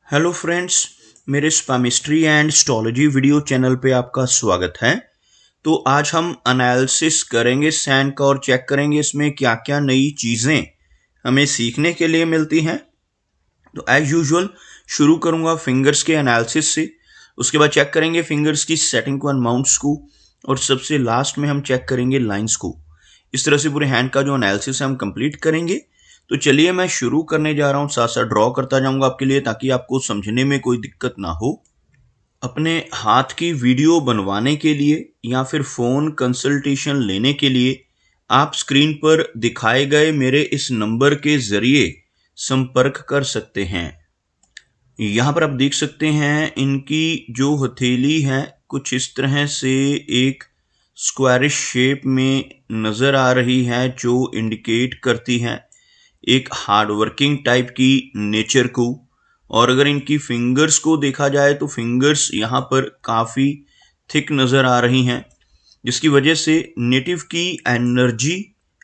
Hello friends, मेरे स्पामिस्ट्री and astrology video channel पे आपका स्वागत है। तो आज हम एनालिसिस करेंगे सैन का और चेक करेंगे इसमें क्या क्या नई चीज़ें हमें सीखने के लिए मिलती हैं। तो एज यूजुअल शुरू करूंगा फिंगर्स के एनालिसिस से, उसके बाद चेक करेंगे फिंगर्स की सेटिंग को एंड माउंट्स को, और सबसे लास्ट में हम चेक करेंगे लाइंस को। इस तरह से पूरे हैंड का जो एनालिसिस है हम कंप्लीट करेंगे। तो चलिए मैं शुरू करने जा रहा हूँ, साथ साथ ड्रॉ करता जाऊंगा आपके लिए ताकि आपको समझने में कोई दिक्कत ना हो। अपने हाथ की वीडियो बनवाने के लिए या फिर फ़ोन कंसल्टेशन लेने के लिए आप स्क्रीन पर दिखाए गए मेरे इस नंबर के ज़रिए संपर्क कर सकते हैं। यहाँ पर आप देख सकते हैं इनकी जो हथेली है कुछ इस तरह से एक स्क्वायरिश शेप में नज़र आ रही है, जो इंडिकेट करती है एक हार्ड वर्किंग टाइप की नेचर को। और अगर इनकी फिंगर्स को देखा जाए तो फिंगर्स यहाँ पर काफ़ी थिक नज़र आ रही हैं, जिसकी वजह से नेटिव की एनर्जी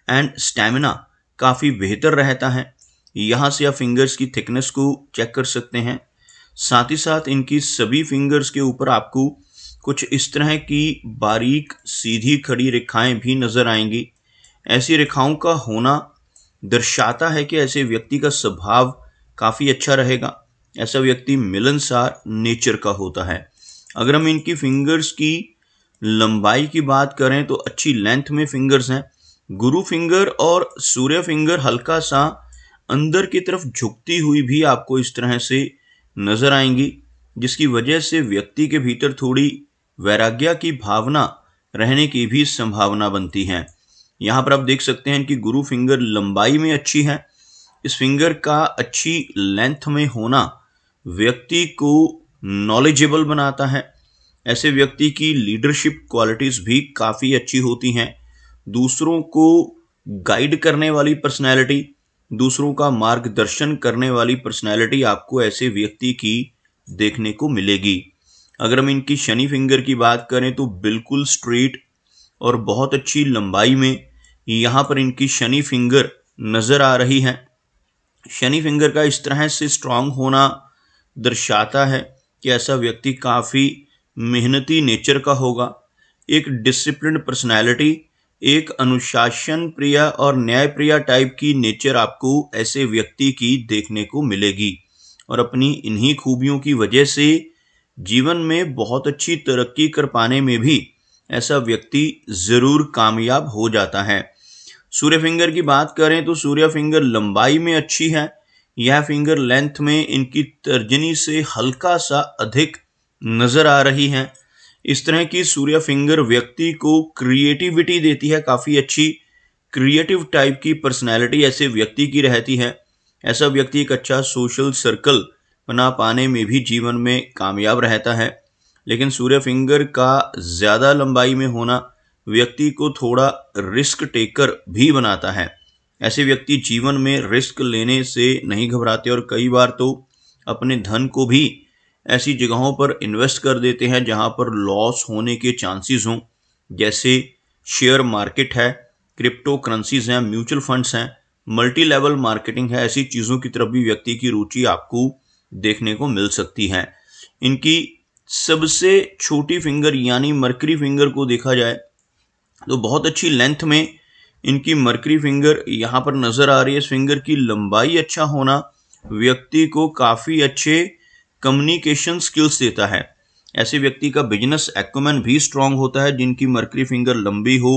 एंड स्टैमिना काफ़ी बेहतर रहता है। यहाँ से आप फिंगर्स की थिकनेस को चेक कर सकते हैं। साथ ही साथ इनकी सभी फिंगर्स के ऊपर आपको कुछ इस तरह की बारीक सीधी खड़ी रेखाएं भी नज़र आएंगी। ऐसी रेखाओं का होना दर्शाता है कि ऐसे व्यक्ति का स्वभाव काफ़ी अच्छा रहेगा। ऐसा व्यक्ति मिलनसार नेचर का होता है। अगर हम इनकी फिंगर्स की लंबाई की बात करें तो अच्छी लेंथ में फिंगर्स हैं। गुरु फिंगर और सूर्य फिंगर हल्का सा अंदर की तरफ झुकती हुई भी आपको इस तरह से नजर आएंगी, जिसकी वजह से व्यक्ति के भीतर थोड़ी वैराग्य की भावना रहने की भी संभावना बनती है। यहाँ पर आप देख सकते हैं कि गुरु फिंगर लंबाई में अच्छी है। इस फिंगर का अच्छी लेंथ में होना व्यक्ति को नॉलेजेबल बनाता है। ऐसे व्यक्ति की लीडरशिप क्वालिटीज भी काफ़ी अच्छी होती हैं। दूसरों को गाइड करने वाली पर्सनैलिटी, दूसरों का मार्गदर्शन करने वाली पर्सनैलिटी आपको ऐसे व्यक्ति की देखने को मिलेगी। अगर हम इनकी शनि फिंगर की बात करें तो बिल्कुल स्ट्रेट और बहुत अच्छी लंबाई में यहाँ पर इनकी शनि फिंगर नज़र आ रही है। शनि फिंगर का इस तरह से स्ट्रांग होना दर्शाता है कि ऐसा व्यक्ति काफ़ी मेहनती नेचर का होगा, एक डिसिप्लिन्ड पर्सनैलिटी, एक अनुशासन प्रिय और न्याय प्रिय टाइप की नेचर आपको ऐसे व्यक्ति की देखने को मिलेगी। और अपनी इन्हीं खूबियों की वजह से जीवन में बहुत अच्छी तरक्की कर पाने में भी ऐसा व्यक्ति ज़रूर कामयाब हो जाता है। सूर्य फिंगर की बात करें तो सूर्य फिंगर लंबाई में अच्छी है। यह फिंगर लेंथ में इनकी तर्जनी से हल्का सा अधिक नज़र आ रही है। इस तरह की सूर्य फिंगर व्यक्ति को क्रिएटिविटी देती है, काफ़ी अच्छी क्रिएटिव टाइप की पर्सनैलिटी ऐसे व्यक्ति की रहती है। ऐसा व्यक्ति एक अच्छा सोशल सर्कल बना पाने में भी जीवन में कामयाब रहता है। लेकिन सूर्य फिंगर का ज़्यादा लंबाई में होना व्यक्ति को थोड़ा रिस्क टेकर भी बनाता है। ऐसे व्यक्ति जीवन में रिस्क लेने से नहीं घबराते और कई बार तो अपने धन को भी ऐसी जगहों पर इन्वेस्ट कर देते हैं जहां पर लॉस होने के चांसेस हों, जैसे शेयर मार्केट है, क्रिप्टो करेंसीज हैं, म्यूचुअल फंड्स हैं, मल्टी लेवल मार्केटिंग है। ऐसी चीज़ों की तरफ भी व्यक्ति की रुचि आपको देखने को मिल सकती है। इनकी सबसे छोटी फिंगर यानी मरकरी फिंगर को देखा जाए तो बहुत अच्छी लेंथ में इनकी मरकरी फिंगर यहाँ पर नज़र आ रही है। इस फिंगर की लंबाई अच्छा होना व्यक्ति को काफ़ी अच्छे कम्युनिकेशन स्किल्स देता है। ऐसे व्यक्ति का बिजनेस एक्यूमेन भी स्ट्रांग होता है जिनकी मरकरी फिंगर लंबी हो।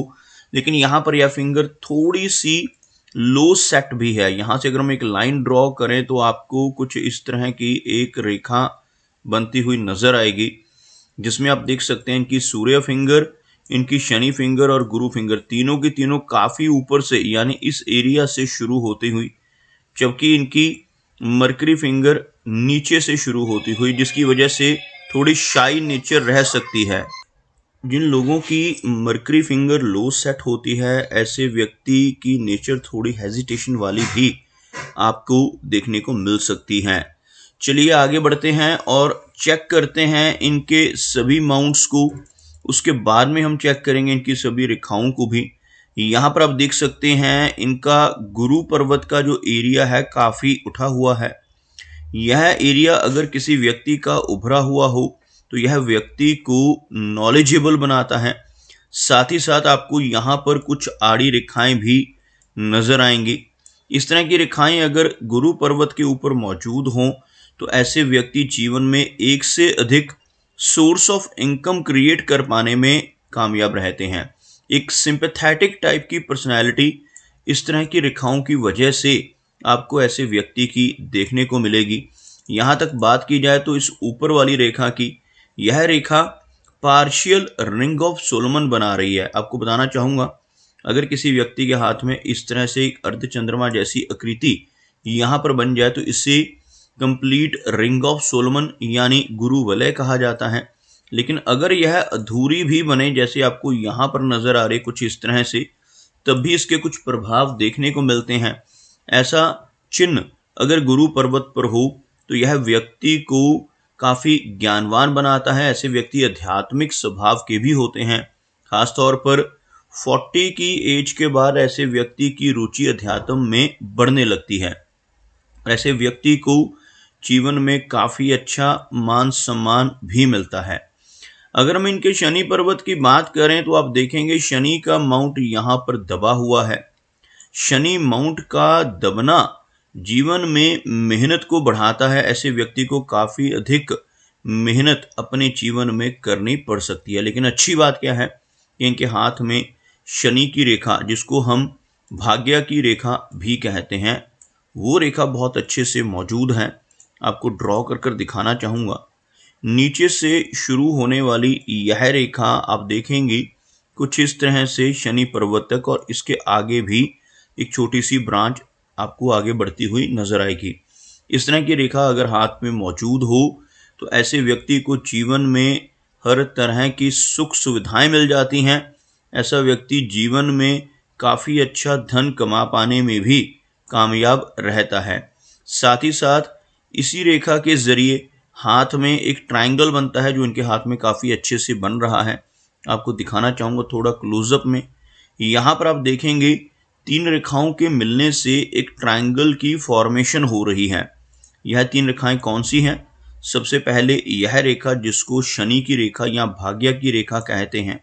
लेकिन यहाँ पर यह फिंगर थोड़ी सी लो सेट भी है। यहाँ से अगर हम एक लाइन ड्रॉ करें तो आपको कुछ इस तरह की एक रेखा बनती हुई नज़र आएगी, जिसमें आप देख सकते हैं इनकी सूर्य फिंगर, इनकी शनि फिंगर और गुरु फिंगर तीनों की तीनों काफ़ी ऊपर से यानी इस एरिया से शुरू होती हुई, जबकि इनकी मरकरी फिंगर नीचे से शुरू होती हुई, जिसकी वजह से थोड़ी शाई नेचर रह सकती है। जिन लोगों की मरकरी फिंगर लो सेट होती है ऐसे व्यक्ति की नेचर थोड़ी हेजिटेशन वाली भी आपको देखने को मिल सकती है। चलिए आगे बढ़ते हैं और चेक करते हैं इनके सभी माउंट्स को। उसके बाद में हम चेक करेंगे इनकी सभी रेखाओं को भी। यहाँ पर आप देख सकते हैं इनका गुरु पर्वत का जो एरिया है काफ़ी उठा हुआ है। यह एरिया अगर किसी व्यक्ति का उभरा हुआ हो तो यह व्यक्ति को नॉलेजेबल बनाता है। साथ ही साथ आपको यहाँ पर कुछ आड़ी रेखाएं भी नजर आएंगी। इस तरह की रेखाएं अगर गुरु पर्वत के ऊपर मौजूद हों तो ऐसे व्यक्ति जीवन में एक से अधिक सोर्स ऑफ इनकम क्रिएट कर पाने में कामयाब रहते हैं। एक सिंपैथेटिक टाइप की पर्सनैलिटी इस तरह की रेखाओं की वजह से आपको ऐसे व्यक्ति की देखने को मिलेगी। यहाँ तक बात की जाए तो इस ऊपर वाली रेखा की, यह रेखा पार्शियल रिंग ऑफ सोलोमन बना रही है। आपको बताना चाहूँगा, अगर किसी व्यक्ति के हाथ में इस तरह से एक अर्धचंद्रमा जैसी आकृति यहाँ पर बन जाए तो इसे कंप्लीट रिंग ऑफ सोलोमन यानी गुरु वलय कहा जाता है। लेकिन अगर यह अधूरी भी बने, जैसे आपको यहाँ पर नजर आ रही कुछ इस तरह से, तब भी इसके कुछ प्रभाव देखने को मिलते हैं। ऐसा चिन्ह अगर गुरु पर्वत पर हो तो यह व्यक्ति को काफी ज्ञानवान बनाता है। ऐसे व्यक्ति आध्यात्मिक स्वभाव के भी होते हैं। खासतौर पर 40 की एज के बाद ऐसे व्यक्ति की रुचि अध्यात्म में बढ़ने लगती है। ऐसे व्यक्ति को जीवन में काफी अच्छा मान सम्मान भी मिलता है। अगर हम इनके शनि पर्वत की बात करें तो आप देखेंगे शनि का माउंट यहाँ पर दबा हुआ है। शनि माउंट का दबना जीवन में मेहनत को बढ़ाता है। ऐसे व्यक्ति को काफी अधिक मेहनत अपने जीवन में करनी पड़ सकती है। लेकिन अच्छी बात क्या है कि इनके हाथ में शनि की रेखा, जिसको हम भाग्य की रेखा भी कहते हैं, वो रेखा बहुत अच्छे से मौजूद है। आपको ड्रॉ कर कर दिखाना चाहूँगा। नीचे से शुरू होने वाली यह रेखा आप देखेंगे कुछ इस तरह से शनि पर्वत तक, और इसके आगे भी एक छोटी सी ब्रांच आपको आगे बढ़ती हुई नजर आएगी। इस तरह की रेखा अगर हाथ में मौजूद हो तो ऐसे व्यक्ति को जीवन में हर तरह की सुख सुविधाएं मिल जाती हैं। ऐसा व्यक्ति जीवन में काफ़ी अच्छा धन कमा पाने में भी कामयाब रहता है। साथ ही साथ इसी रेखा के जरिए हाथ में एक ट्रायंगल बनता है जो इनके हाथ में काफ़ी अच्छे से बन रहा है। आपको दिखाना चाहूँगा थोड़ा क्लोजअप में। यहाँ पर आप देखेंगे 3 रेखाओं के मिलने से एक ट्रायंगल की फॉर्मेशन हो रही है। यह 3 रेखाएं कौन सी हैं? सबसे पहले यह रेखा जिसको शनि की रेखा या भाग्य की रेखा कहते हैं।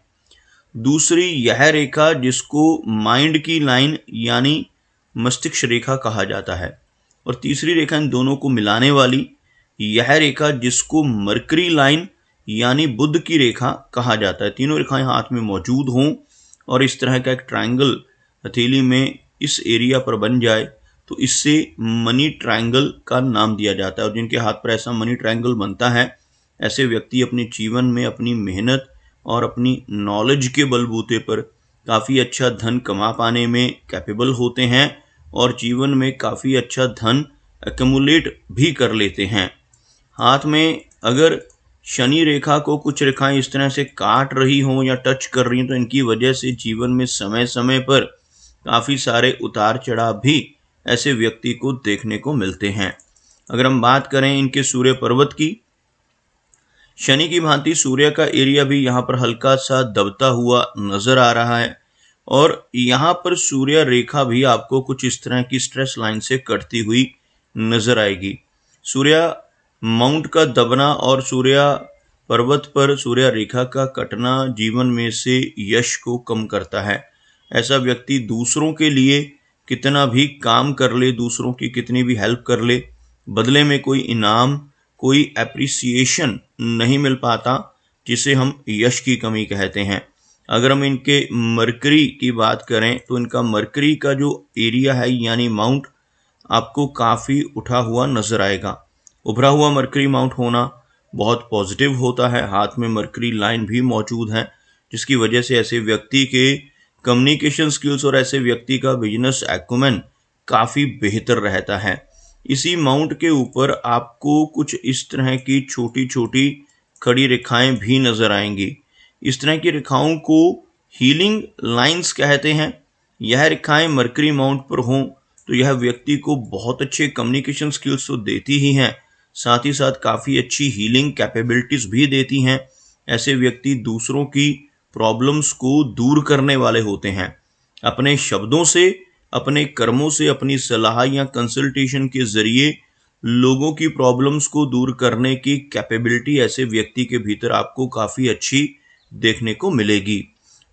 दूसरी यह रेखा जिसको माइंड की लाइन यानी मस्तिष्क रेखा कहा जाता है। और तीसरी रेखा इन दोनों को मिलाने वाली यह रेखा जिसको मरकरी लाइन यानी बुध की रेखा कहा जाता है। तीनों रेखाएं हाथ में मौजूद हों और इस तरह का एक ट्रायंगल हथेली में इस एरिया पर बन जाए तो इससे मनी ट्रायंगल का नाम दिया जाता है। और जिनके हाथ पर ऐसा मनी ट्रायंगल बनता है, ऐसे व्यक्ति अपने जीवन में अपनी मेहनत और अपनी नॉलेज के बलबूते पर काफ़ी अच्छा धन कमा पाने में कैपेबल होते हैं और जीवन में काफ़ी अच्छा धन एक्यूमुलेट भी कर लेते हैं। हाथ में अगर शनि रेखा को कुछ रेखाएं इस तरह से काट रही हों या टच कर रही हैं तो इनकी वजह से जीवन में समय समय पर काफ़ी सारे उतार चढ़ाव भी ऐसे व्यक्ति को देखने को मिलते हैं। अगर हम बात करें इनके सूर्य पर्वत की, शनि की भांति सूर्य का एरिया भी यहाँ पर हल्का सा दबता हुआ नजर आ रहा है और यहाँ पर सूर्य रेखा भी आपको कुछ इस तरह की स्ट्रेस लाइन से कटती हुई नजर आएगी। सूर्य माउंट का दबना और सूर्य पर्वत पर सूर्य रेखा का कटना जीवन में से यश को कम करता है। ऐसा व्यक्ति दूसरों के लिए कितना भी काम कर ले, दूसरों की कितनी भी हेल्प कर ले, बदले में कोई इनाम, कोई एप्रिसिएशन नहीं मिल पाता, जिसे हम यश की कमी कहते हैं। अगर हम इनके मरकरी की बात करें तो इनका मरकरी का जो एरिया है यानी माउंट आपको काफ़ी उठा हुआ नजर आएगा। उभरा हुआ मरकरी माउंट होना बहुत पॉजिटिव होता है। हाथ में मरकरी लाइन भी मौजूद है जिसकी वजह से ऐसे व्यक्ति के कम्युनिकेशन स्किल्स और ऐसे व्यक्ति का बिजनेस एक्यूमेन काफ़ी बेहतर रहता है। इसी माउंट के ऊपर आपको कुछ इस तरह की छोटी छोटी खड़ी रेखाएं भी नजर आएंगी। इस तरह की रेखाओं को हीलिंग लाइंस कहते हैं। यह रेखाएं मरकरी माउंट पर हों तो यह व्यक्ति को बहुत अच्छे कम्युनिकेशन स्किल्स तो देती ही हैं, साथ ही साथ काफ़ी अच्छी हीलिंग कैपेबिलिटीज़ भी देती हैं। ऐसे व्यक्ति दूसरों की प्रॉब्लम्स को दूर करने वाले होते हैं। अपने शब्दों से, अपने कर्मों से, अपनी सलाह या कंसल्टेशन के ज़रिए लोगों की प्रॉब्लम्स को दूर करने की कैपेबिलिटी ऐसे व्यक्ति के भीतर आपको काफ़ी अच्छी देखने को मिलेगी।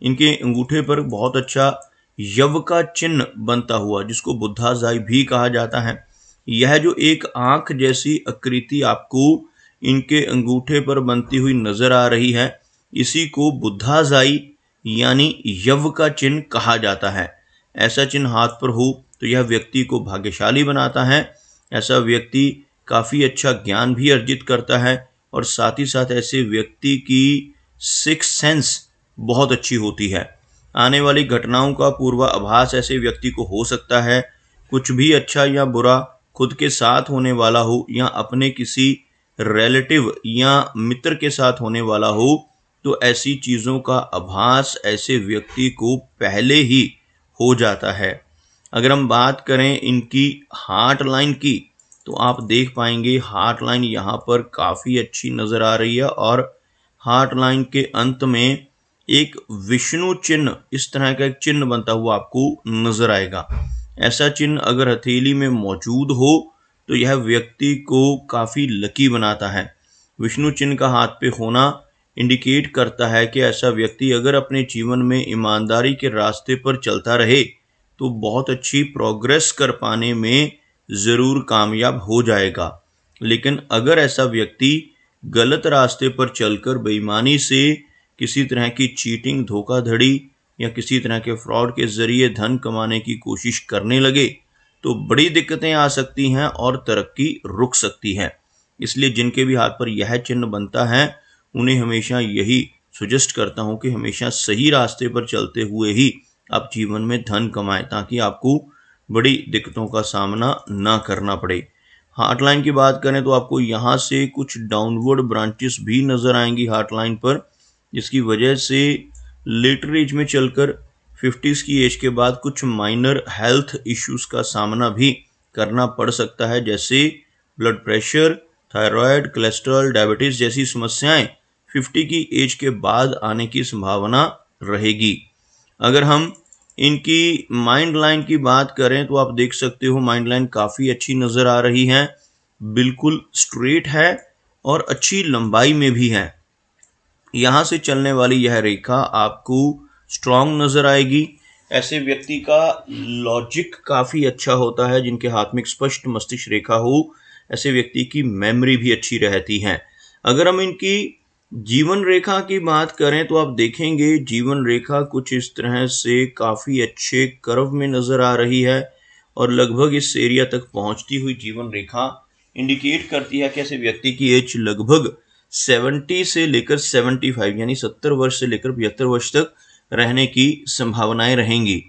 इनके अंगूठे पर बहुत अच्छा यव का चिन्ह बनता हुआ, जिसको बुद्धाजाई भी कहा जाता है। यह जो एक आंख जैसी आकृति आपको इनके अंगूठे पर बनती हुई नजर आ रही है, इसी को बुद्धाजाई यानी यव का चिन्ह कहा जाता है। ऐसा चिन्ह हाथ पर हो तो यह व्यक्ति को भाग्यशाली बनाता है। ऐसा व्यक्ति काफ़ी अच्छा ज्ञान भी अर्जित करता है और साथ ही साथ ऐसे व्यक्ति की सिक्स सेंस बहुत अच्छी होती है। आने वाली घटनाओं का पूर्वाभास ऐसे व्यक्ति को हो सकता है। कुछ भी अच्छा या बुरा खुद के साथ होने वाला हो या अपने किसी रिलेटिव या मित्र के साथ होने वाला हो, तो ऐसी चीज़ों का आभास ऐसे व्यक्ति को पहले ही हो जाता है। अगर हम बात करें इनकी हार्ट लाइन की, तो आप देख पाएंगे हार्ट लाइन यहाँ पर काफ़ी अच्छी नज़र आ रही है और हार्ट लाइन के अंत में एक विष्णु चिन्ह, इस तरह का एक चिन्ह बनता हुआ आपको नजर आएगा। ऐसा चिन्ह अगर हथेली में मौजूद हो तो यह व्यक्ति को काफ़ी लकी बनाता है। विष्णु चिन्ह का हाथ पे होना इंडिकेट करता है कि ऐसा व्यक्ति अगर अपने जीवन में ईमानदारी के रास्ते पर चलता रहे तो बहुत अच्छी प्रोग्रेस कर पाने में ज़रूर कामयाब हो जाएगा। लेकिन अगर ऐसा व्यक्ति गलत रास्ते पर चलकर बेईमानी से किसी तरह की चीटिंग, धोखाधड़ी या किसी तरह के फ्रॉड के ज़रिए धन कमाने की कोशिश करने लगे तो बड़ी दिक्कतें आ सकती हैं और तरक्की रुक सकती है। इसलिए जिनके भी हाथ पर यह चिन्ह बनता है उन्हें हमेशा यही सजेस्ट करता हूं कि हमेशा सही रास्ते पर चलते हुए ही आप जीवन में धन कमाएं, ताकि आपको बड़ी दिक्कतों का सामना ना करना पड़े। हार्ट लाइन की बात करें तो आपको यहाँ से कुछ डाउनवर्ड ब्रांचेस भी नज़र आएंगी हार्ट लाइन पर, जिसकी वजह से लेटर एज में चलकर 50s की एज के बाद कुछ माइनर हेल्थ इश्यूज का सामना भी करना पड़ सकता है, जैसे blood pressure, thyroid, cholesterol, diabetes जैसी समस्याएं 50 की एज के बाद आने की संभावना रहेगी। अगर हम इनकी माइंड लाइन की बात करें तो आप देख सकते हो माइंड लाइन काफ़ी अच्छी नज़र आ रही है, बिल्कुल स्ट्रेट है और अच्छी लंबाई में भी है। यहाँ से चलने वाली यह रेखा आपको स्ट्रॉन्ग नज़र आएगी। ऐसे व्यक्ति का लॉजिक काफ़ी अच्छा होता है। जिनके हाथ में एक स्पष्ट मस्तिष्क रेखा हो, ऐसे व्यक्ति की मेमोरी भी अच्छी रहती है। अगर हम इनकी जीवन रेखा की बात करें तो आप देखेंगे जीवन रेखा कुछ इस तरह से काफ़ी अच्छे कर्व में नज़र आ रही है और लगभग इस एरिया तक पहुंचती हुई जीवन रेखा इंडिकेट करती है कि ऐसे व्यक्ति की एज लगभग 70 से लेकर 75 यानी 70 वर्ष से लेकर 75 वर्ष तक रहने की संभावनाएं रहेंगी।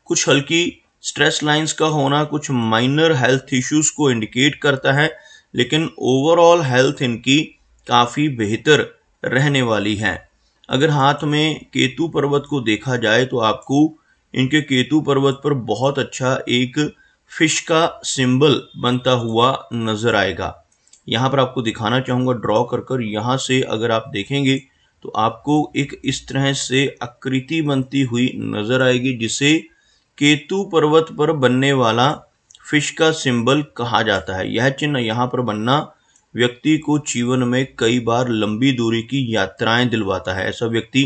कुछ हल्की स्ट्रेस लाइंस का होना कुछ माइनर हेल्थ इश्यूज को इंडिकेट करता है, लेकिन ओवरऑल हेल्थ इनकी काफ़ी बेहतर रहने वाली है। अगर हाथ में केतु पर्वत को देखा जाए तो आपको इनके केतु पर्वत पर बहुत अच्छा एक फिश का सिंबल बनता हुआ नजर आएगा। यहाँ पर आपको दिखाना चाहूँगा ड्रॉ कर यहाँ से अगर आप देखेंगे तो आपको एक इस तरह से आकृति बनती हुई नजर आएगी, जिसे केतु पर्वत पर बनने वाला फिश का सिंबल कहा जाता है। यह चिन्ह यहाँ पर बनना व्यक्ति को जीवन में कई बार लंबी दूरी की यात्राएं दिलवाता है। ऐसा व्यक्ति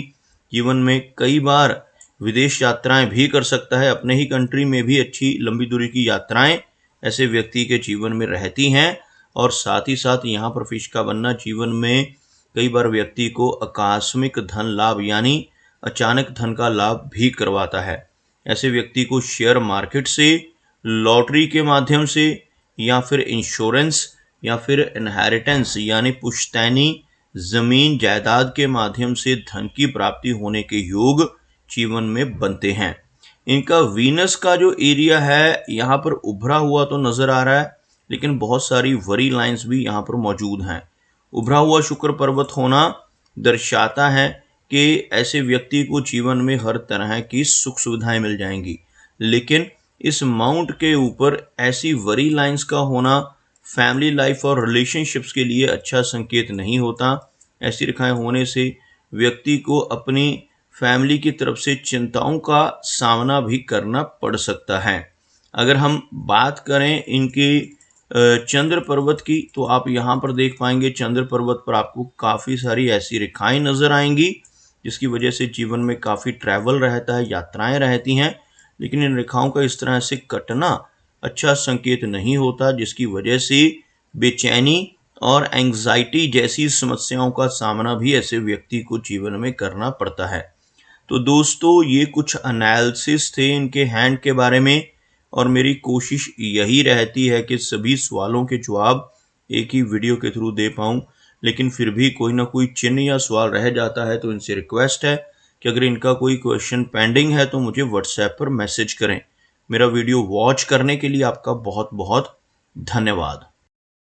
जीवन में कई बार विदेश यात्राएं भी कर सकता है। अपने ही कंट्री में भी अच्छी लंबी दूरी की यात्राएं ऐसे व्यक्ति के जीवन में रहती हैं और साथ ही साथ यहाँ पर फिश का बनना जीवन में कई बार व्यक्ति को आकस्मिक धन लाभ यानी अचानक धन का लाभ भी करवाता है। ऐसे व्यक्ति को शेयर मार्केट से, लॉटरी के माध्यम से या फिर इंश्योरेंस या फिर इनहेरिटेंस यानी पुश्तैनी जमीन जायदाद के माध्यम से धन की प्राप्ति होने के योग जीवन में बनते हैं। इनका वीनस का जो एरिया है यहाँ पर उभरा हुआ तो नजर आ रहा है, लेकिन बहुत सारी वरी लाइंस भी यहाँ पर मौजूद हैं। उभरा हुआ शुक्र पर्वत होना दर्शाता है कि ऐसे व्यक्ति को जीवन में हर तरह की सुख सुविधाएं मिल जाएंगी, लेकिन इस माउंट के ऊपर ऐसी वरी लाइंस का होना फैमिली लाइफ और रिलेशनशिप्स के लिए अच्छा संकेत नहीं होता। ऐसी रेखाएं होने से व्यक्ति को अपनी फैमिली की तरफ से चिंताओं का सामना भी करना पड़ सकता है। अगर हम बात करें इनके चंद्र पर्वत की, तो आप यहाँ पर देख पाएंगे चंद्र पर्वत पर आपको काफ़ी सारी ऐसी रेखाएं नज़र आएंगी जिसकी वजह से जीवन में काफ़ी ट्रैवल रहता है, यात्राएं रहती हैं। लेकिन इन रेखाओं का इस तरह से कटना अच्छा संकेत नहीं होता, जिसकी वजह से बेचैनी और एंग्जाइटी जैसी समस्याओं का सामना भी ऐसे व्यक्ति को जीवन में करना पड़ता है। तो दोस्तों, ये कुछ एनालिसिस थे इनके हैंड के बारे में, और मेरी कोशिश यही रहती है कि सभी सवालों के जवाब एक ही वीडियो के थ्रू दे पाऊँ। लेकिन फिर भी कोई ना कोई चिन्ह या सवाल रह जाता है, तो इनसे रिक्वेस्ट है कि अगर इनका कोई क्वेश्चन पेंडिंग है तो मुझे व्हाट्सएप पर मैसेज करें। मेरा वीडियो वॉच करने के लिए आपका बहुत बहुत धन्यवाद।